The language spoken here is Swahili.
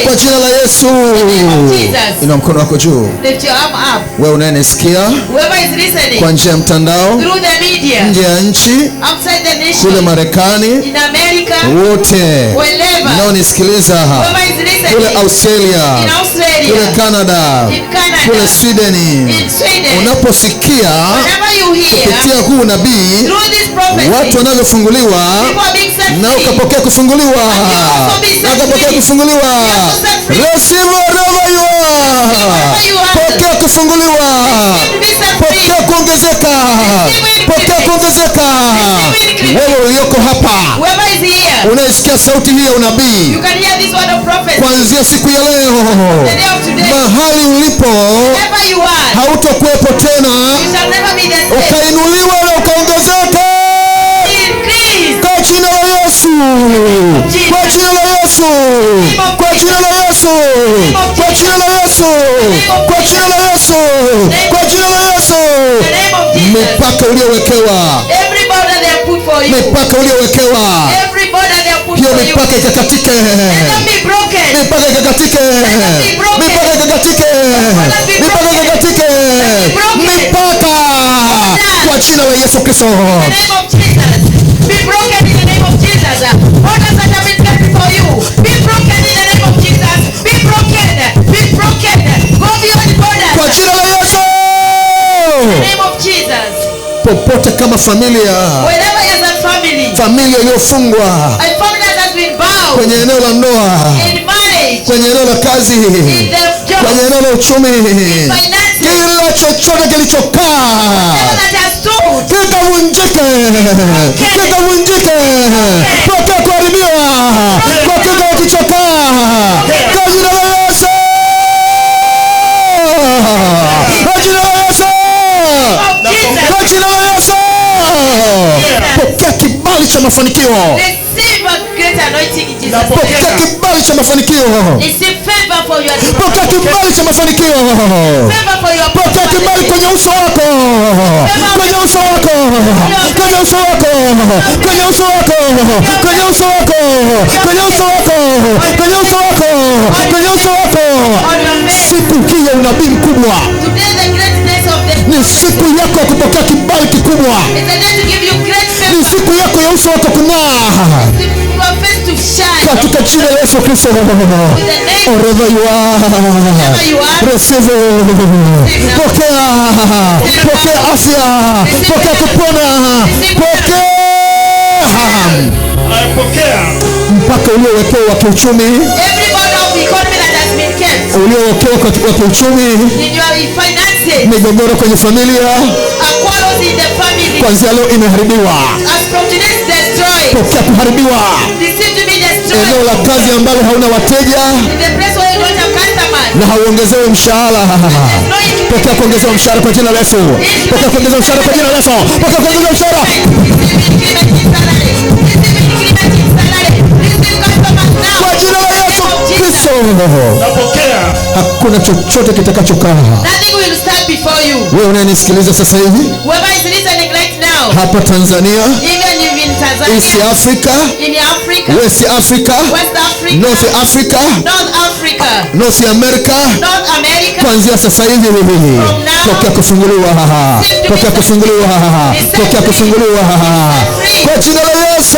Kwa jina la Yesu. Ina mkono wako juu. Wewe unanisikia kwa njia ya mtandao, nje ya nchi, kule Marekani, wote mnaonisikiliza, kule Australia, kule Canada, kule Sweden, unaposikia kupitia huu nabii watu wanavyofunguliwa, na ukapokea kufunguliwa, na ukapokea kufunguliwa. Receive wherever you are. Pokea kufunguliwa, pokea kuongezeka, pokea kuongezeka. Wewe ulioko hapa, unaisikia sauti hii ya unabii, kuanzia siku ya leo, mahali ulipo hautakuwepo tena, ukainuliwa na ukaongezeka kwa jina la Yesu, kwa jina la Yesu, kwa jina la Yesu, kwa jina la Yesu, kwa jina la Yesu, kwa jina la Yesu. Mipaka uliowekewa, mipaka uliowekewa, hiyo mipaka ikakatike, mipaka ikakatike, mipaka ikakatike, mipaka ikakatike, mipaka kwa jina la Yesu Kristo. Be broken in the name of Jesus. Orders that have been kept for you, be broken in the name of Jesus. Be broken, be broken. Go beyond borders. Kwa jina la Yesu. In the name of Jesus. Popote kama familia, wherever is a family, familia iliyofungwa, a family that has been bound, kwenye eneo la ndoa, in marriage, kwenye eneo la kazi, in the job, kwenye eneo la uchumi, in finances, kila chochote kilichokaa kikavunjike, kikavunjike, pokea kuharibiwa, pokea kilichokaa kwa jina la Yesu, kwa jina la Yesu, kwa jina la Yesu. Pokea kibali cha mafanikio, pokea kibali cha mafanikio, pokea kibali cha mafanikio, pokea kibali kwenye uso wako, kwenye uso wako, kwenye uso wako, kwenye uso wako, kwenye uso wako, kwenye uso wako, kwenye uso wako, kwenye uso wako. Siku hii ya unabii mkubwa ni siku yako ya kupokea kibali kikubwa, ni siku yako ya uso wako kung'aa katika jina la Yesu Kristo. Wherever you are, receive, pokea, pokea afya, pokea kupona, pokea mpaka uliowekewa kiuchumi, uliowekewa katika kiuchumi, migogoro kwenye familia, kwanzia leo imeharibiwa, pokea kuharibiwa. Eneo la kazi ambalo hauna wateja na hauongezewe mshahara, pokea kuongezewa mshahara kwa jina la Yesu, pokea kuongezewa mshahara kwa jina la Yesu, pokea kuongezewa mshahara kwa jina la Yesu Kristo. Hakuna chochote kitakachokaa. Wewe unanisikiliza sasa hivi hapa Tanzania, East Africa, West Africa, North Africa, North America, kuanzia sasa hivi pokea kufunguliwa, pokea kufunguliwa, pokea kufunguliwa kwa jina la Yesu.